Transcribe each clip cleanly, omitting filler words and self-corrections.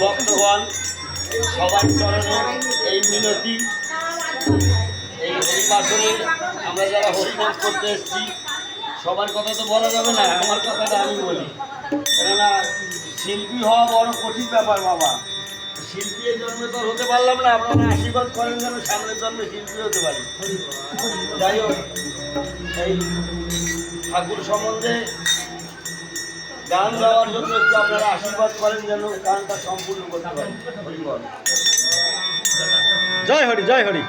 ভক্তগণ সবার চরণে এই মিনতি, এই হরিবাসনে আমরা যারা হরিনাম করতে এসেছি সবার কথা তো বলা যাবে না, আমার কথাটা আমি বলি। কেননা শিল্পী হওয়া বড় কঠিন ব্যাপার বাবা। শিল্পীর জন্মে তো হতে পারলাম না, আপনারা আশীর্বাদ করেন যেন সামনের জন্মে শিল্পী হতে পারি। যাই হোক, এই ঠাকুর সম্বন্ধে গান গাওয়ার জন্য একটু আপনারা আশীর্বাদ করেন যেন গানটা সম্পূর্ণ করতে পারেন। জয় হরি, জয় হরি।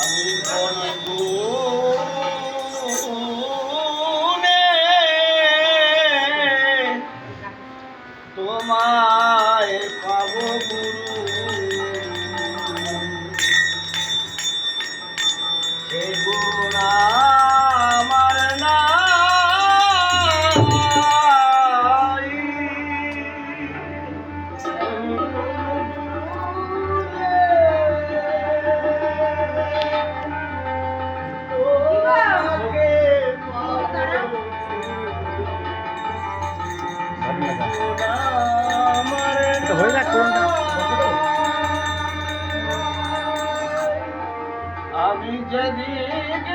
আমি তোমায় পাব গুরু, সে গুরু আমার নাই। আমি যেদিক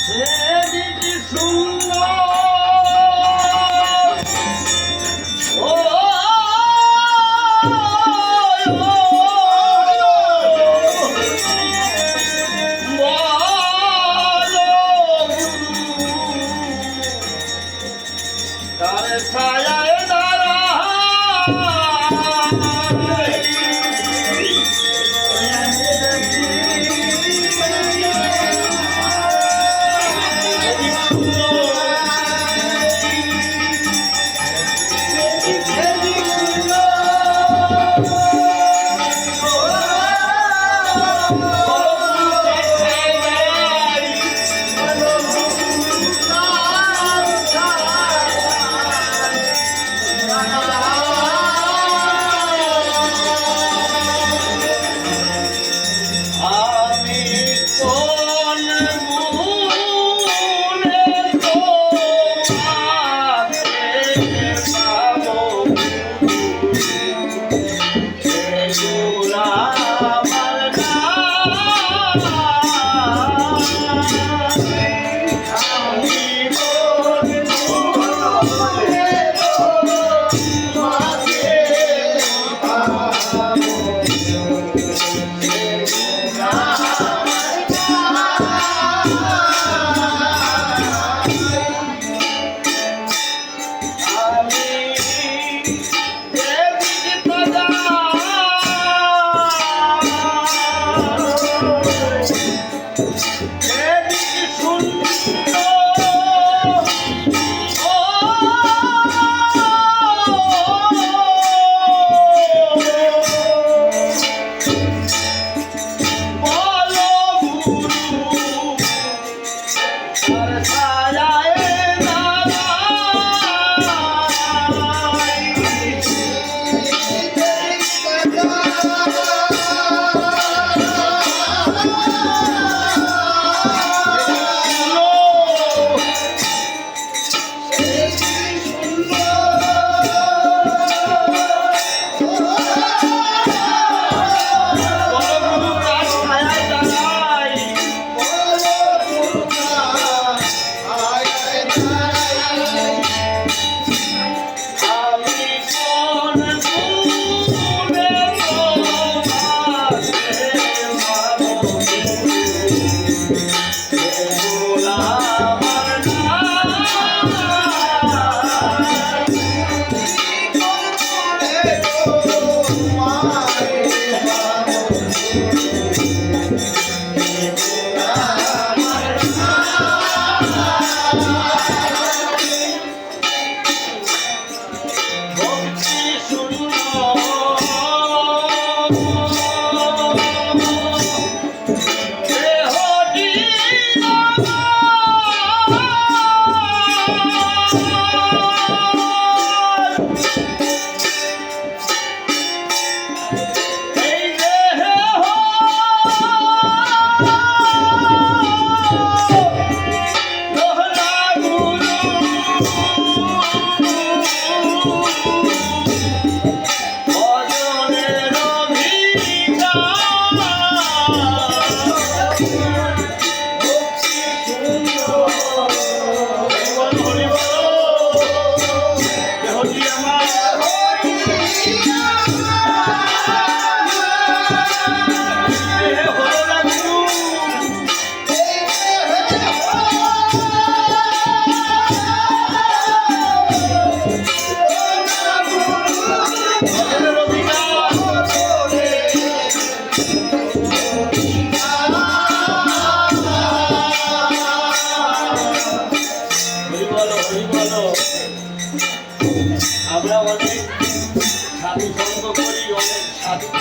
সেদিক সুন্দর ছায়ায় দাঁড়া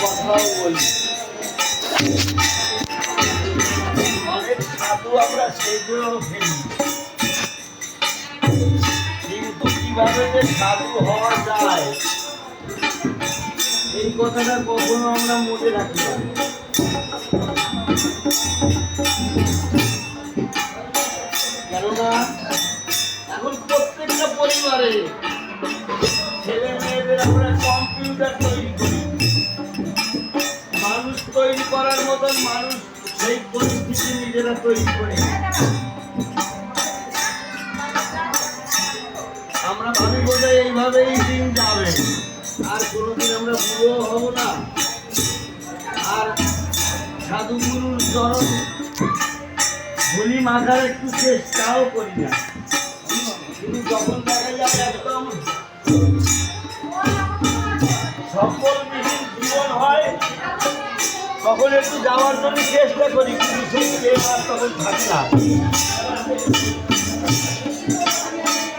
কথাও বলি। অনেক সাধু আমরা সেজেও ফেলি, কিন্তু কিভাবে যে সাধু হওয়া যায় এই কথাটা কখনো আমরা মনে রাখি না। কেননা এখন প্রত্যেকটা পরিবারে ছেলে মেয়েদের আমরা কম্পিউটার তৈরি করি, মানুষ তৈরি করার মতন মানুষ সেই পরিস্থিতি নিজেরা তৈরি করে। আমরা ভাবি বোধহয় এইভাবেই দিন যাবে, আর কোনোদিন আমরা বুড়ো হব না, আর সাধু গুরুর চরণ ধুলি মাখার একটু চেষ্টাও করি না। কিন্তু যখন দেখা যায় একদম সফলবিহীন জীবন হয় তখন একটু যাওয়ার জন্য চেষ্টা করি, কিন্তু সেই প্রেম আর তখন থাকে না।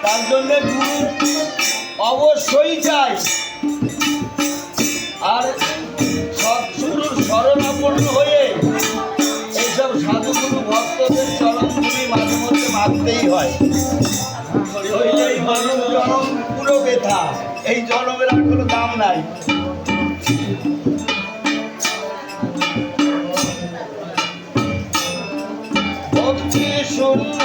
তার জন্যে গুরু অবশ্যই চাই, আর সৎগুরুর শরণাপন্ন হয়ে এইসব সাধুগুরু ভক্তদের চরণগুলি মাঝে মধ্যে মানতেই হয়। এই মানব জনম পুরো ব্যথা, এই জনমের আর কোনো দাম নাই। ভক্তি শূন্য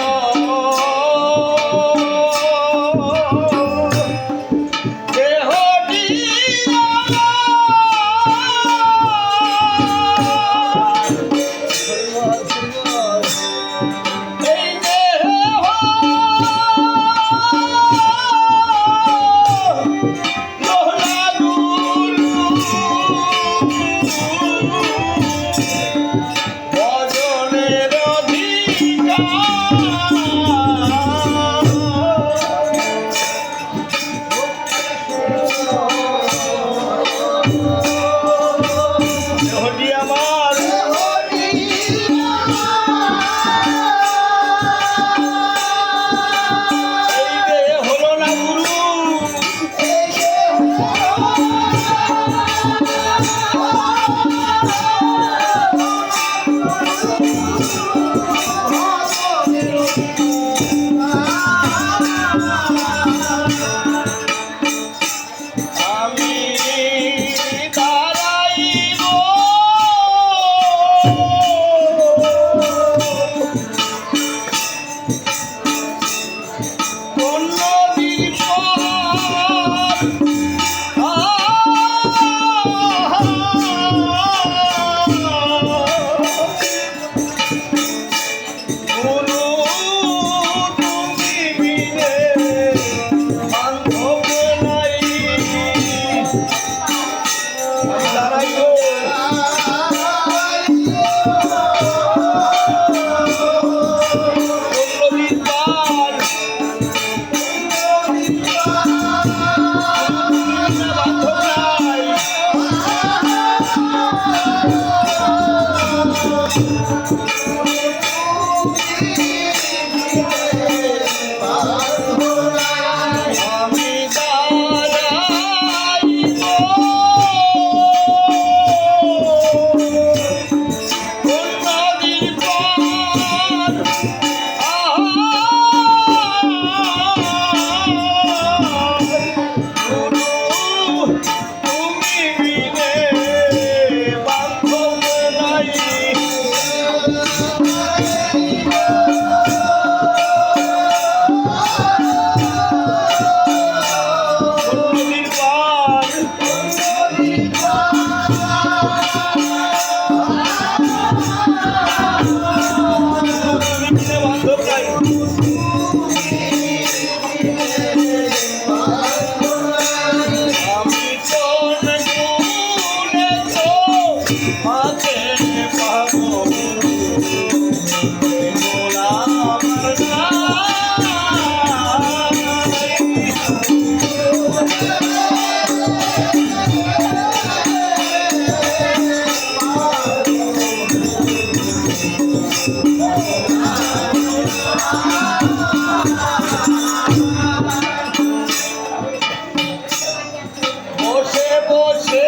বসে বসে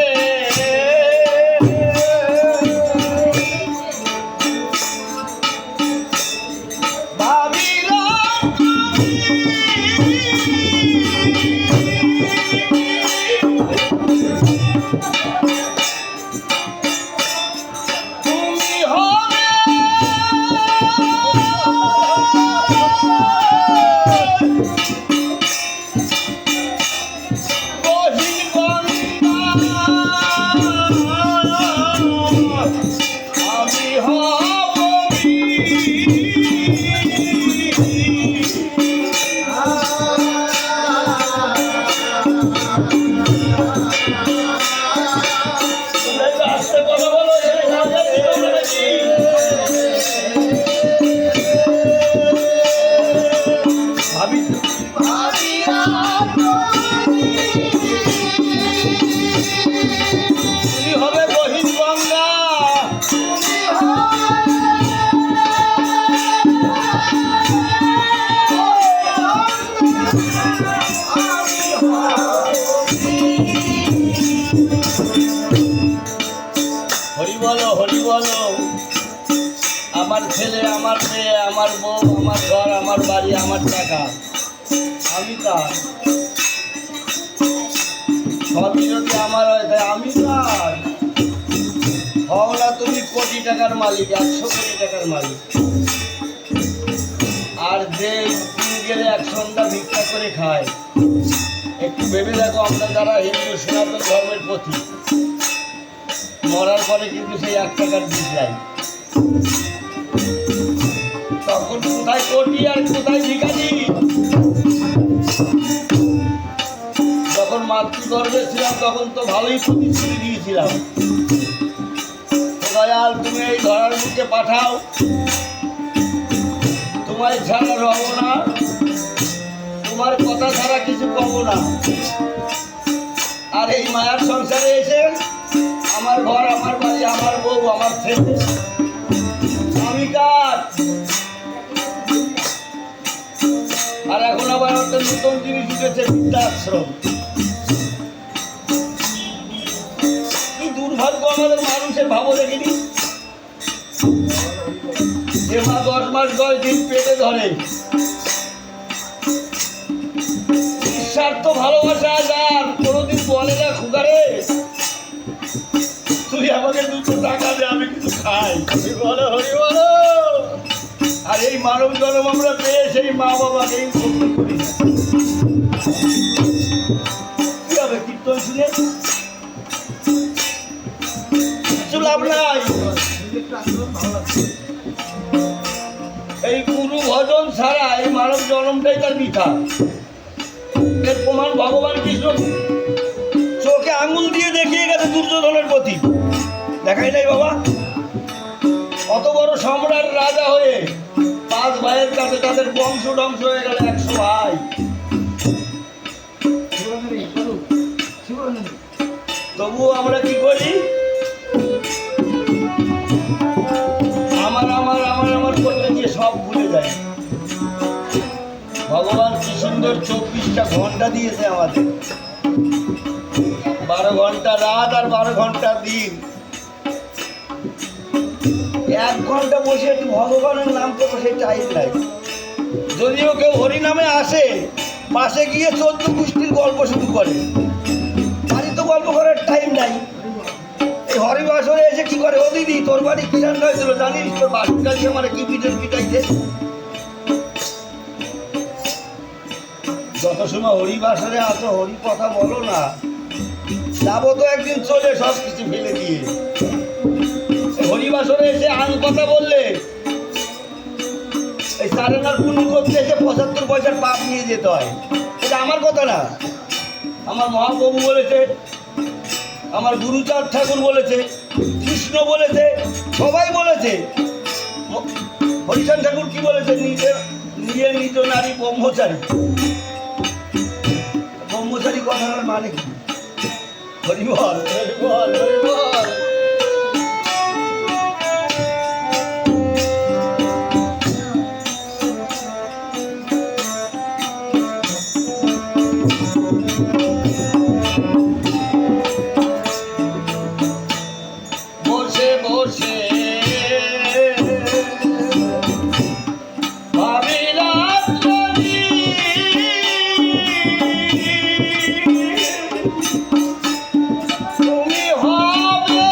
ছেলে, আমার মেয়ে, আমার বউ, আমার ঘর, আমার বাড়ি, আমার টাকা, আমি কার? সবই যদি আমার হয় তাই আমি কার? হও না তুমি কোটি টাকার মালিক, 100 কোটি টাকার মালিক, আর যে দিন গেলে এক সন্ধ্যা ভিক্ষা করে খায়। একটু ভেবে দেখো, আমরা যারা হিন্দু সনাতন ধর্মের প্রতি, মরার পরে কিন্তু সেই 1 টাকার দিক যায়। তখন কোথায় কোটি আর কোথায় ভিখারি? যখন মাতৃগর্ভে ছিলাম তখন তো ভালোই প্রতিশ্রুতি দিয়েছিলাম, দয়াল তুমি এই ধরার মুখে পাঠাও, তোমায় ছাড়া রব না, তোমার কথা ছাড়া কিছু কব না। আর এই মায়ার সংসারে এসে আমার ঘর, আমার বাড়ি, আমার বউ, আমার ছেলে, আমি কার? আর এখন আবার একটা নতুন জিনিস উঠেছে, বৃদ্ধাশ্রম। কি দুর্ভাগ্য আমাদের মানুষের, ভাবো দেখিনি, যে মা 10 মাস 10 দিন পেটে ধরে, নিঃস্বার্থ ভালোবাসা যার, কোনোদিন বলে না খুকারে তুই আমাকে 2 টাকা দে, আমি কিছু খাই, বলো হরি বলো। আর এই মানব জন্ম আমরা পেয়ে সেই মা বাবাকে ভক্তি করি না। কি হবে কীর্তন শুনে? কিছু লাভ নাই। এই গুরু ভজন ছাড়া এই মানব জন্মটাই তার বৃথা। এর প্রমাণ ভগবান কৃষ্ণ চোখে আঙুল দিয়ে দেখিয়ে গেছে দুর্যোধনের প্রতি, দেখাই নাই বাবা? অত বড় সম্রাট রাজা হয়ে 5 ভাইয়ের কাছে তাদের বংশ ধ্বংস হয়ে গেল 100 ভাই। তবুও আমরা কি করি? আমার আমার আমার আমার করতে গিয়ে সব ভুলে যাই। ভগবান কি সুন্দর 24টা ঘন্টা দিয়েছে আমাদের, 12 ঘন্টা রাত আর 12 ঘন্টা দিন। 1 ঘন্টা বসে একটু ভগবানের নাম করবো সেই টাইম নাই। যদিও কেউ হরিনামে আসে, পাশে গিয়ে 14 গোষ্ঠীর গল্প শুরু করে, বাড়ি তো গল্প করার টাইম নাই। এই হরিবাসরে এসে কি করে, ও দিদি তোর বাড়ি কি রান্না হয়েছিল জানিস, তোর বাসন কাছে আমার কি পিঠে পিটাইছে। যত সময় হরিবাসরে আসো হরি কথা বলো না, যাবো তো একদিন চলে সব কিছু ফেলে দিয়ে। হরিবাসরে এসে আন কথা বললে এই সারেনার পুণ্য করতে এসে 75 পয়সার পাপ নিয়ে যেতে হয়। এটা আমার কথা না, আমার মহাপ্রভু বলেছে, আমার গুরুচাঁদ ঠাকুর বলেছে, কৃষ্ণ বলেছে, সবাই বলেছে। হরিচাঁদ ঠাকুর কি বলেছে? নিজের নিজ নারী ব্রহ্মচারী। ব্রহ্মচারী কথার মানে কি? হরিবল হরিবল হরিবল। বসে বসে ভাবিলাম যদি তুমি হবে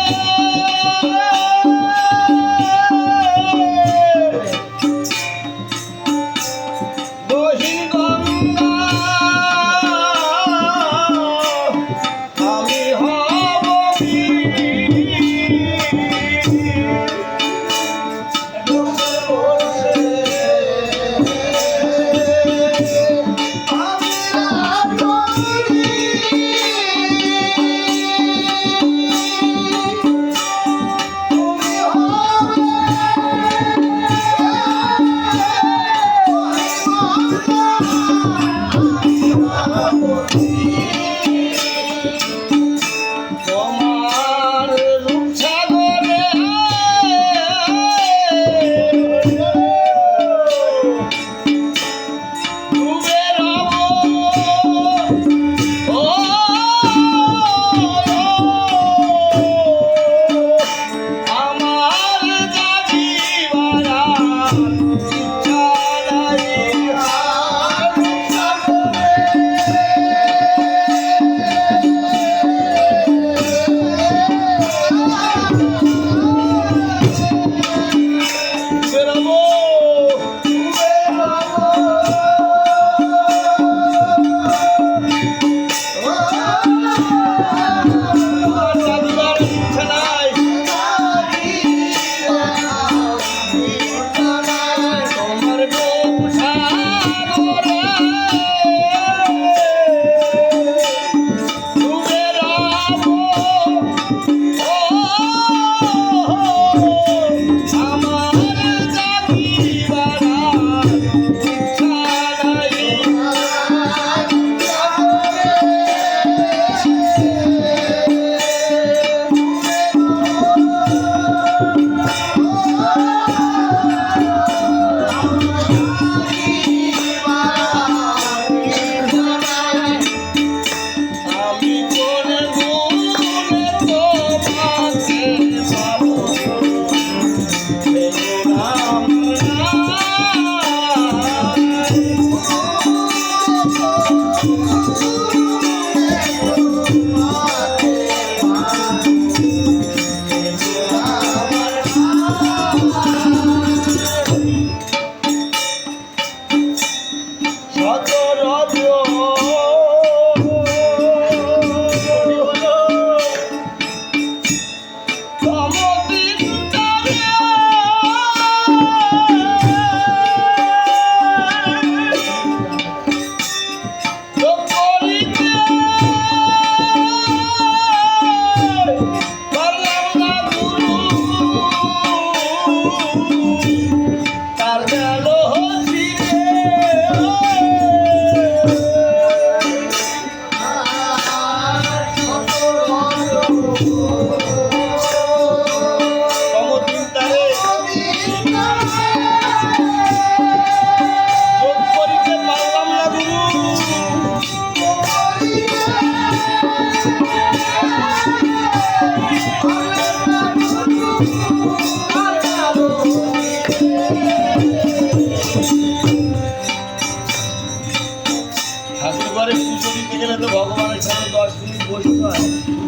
গেলে তো ভগবানের সামনে 10 মিনিট বসতে হয়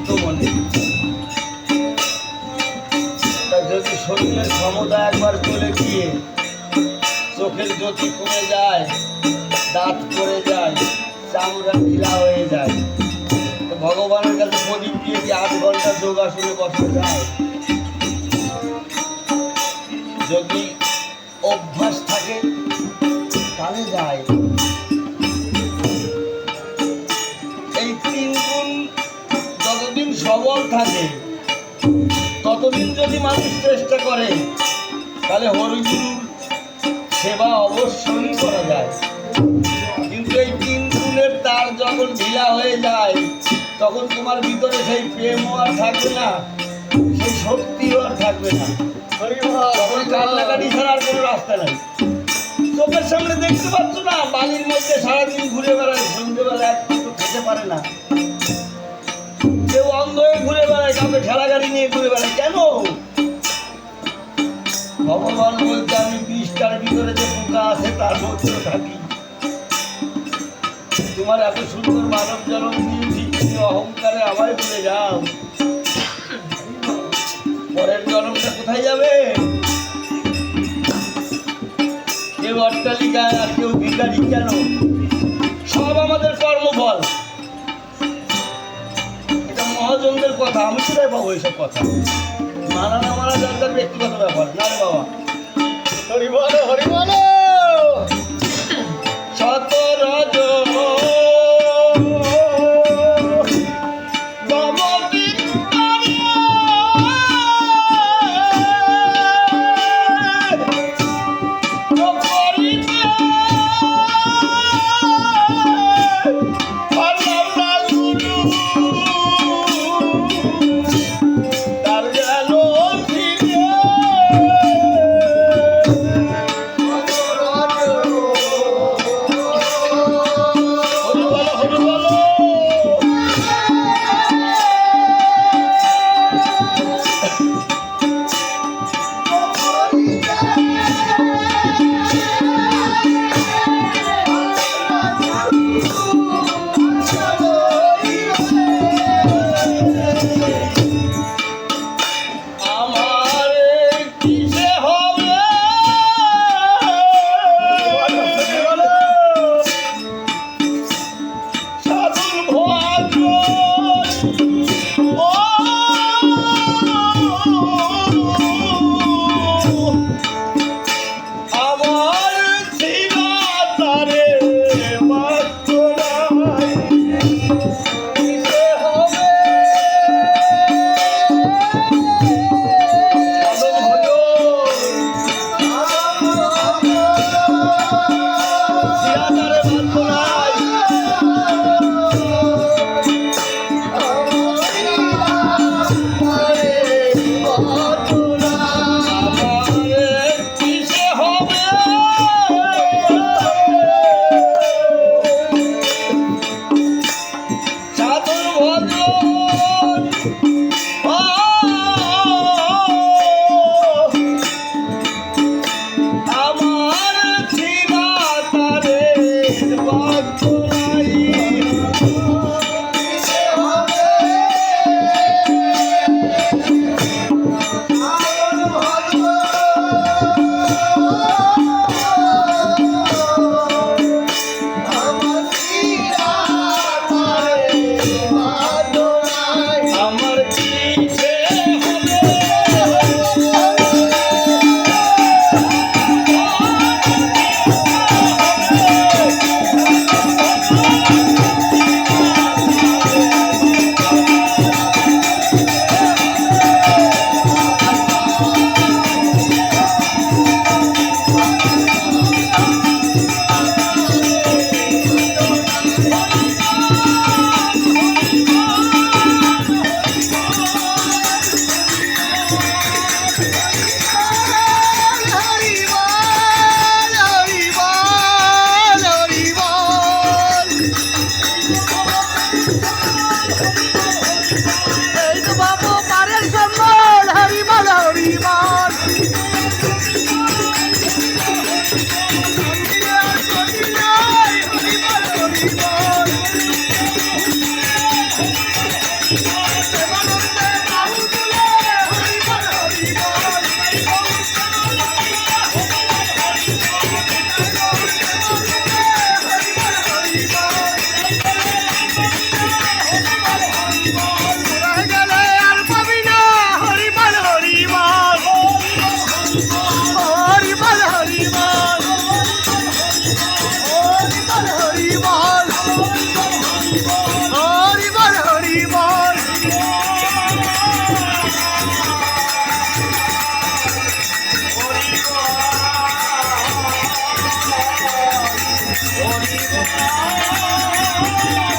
তো মনে। তা যদি শরীরের ক্ষমতা একবার চলে গিয়ে চোখের জ্যোতি কমে যায়, দাঁত পড়ে যায়, চামড়া ঢিলা হয়ে যায়, তো ভগবানের কাছে প্রদীপ দিয়ে কি 8 ঘন্টা যোগাসনে বসা যায়? যদি অভ্যাস থাকে তাহলে যায়। এই 3 গুণ যতদিন সবল থাকে ততদিন যদি মানুষ চেষ্টা করে তাহলে হরিগুরুর সেবা অবশ্যই করা যায়। কিন্তু এই 3 গুণের তার যখন ঢিলা হয়ে যায় তখন তোমার ভিতরে সেই প্রেমও আর থাকবে না, সেই শক্তিও আর থাকবে না। তখন কান্নাকাটি ছাড়া আর কোনো রাস্তা নাই। চোখের সামনে দেখতে পাচ্ছ না, বালির মধ্যে সারাদিন ঘুরে বেড়ায়, সন্ধ্যেবেলা এক কিছু খেতে পারে না, কেউ অন্ধ হয়ে ঘুরে বেড়ায়, কাউকে ঠেলা গাড়ি নিয়ে ঘুরে বেড়ায়। কেন? ভগবান বলতে আমি 20টার ভিতরে যে পোকা আছে তার মধ্যে থাকি। তোমার এত সুন্দর মানব জন্ম দিয়েছি, তুমি অহংকারে আমায় ভুলে যাও। পরের জন্মটা কোথায় যাবে? কেউ অট্টালিকায় আর কেউ ভিখারি। কেন? সব আমাদের কর্মফল। এটা মহাজনদের কথা, আমি কোথায় পাবো এইসব কথা? মানা না মানা যার ব্যক্তিগত ব্যাপার না রে বাবা। হরি বলো, হরি বলো। শত রজ আ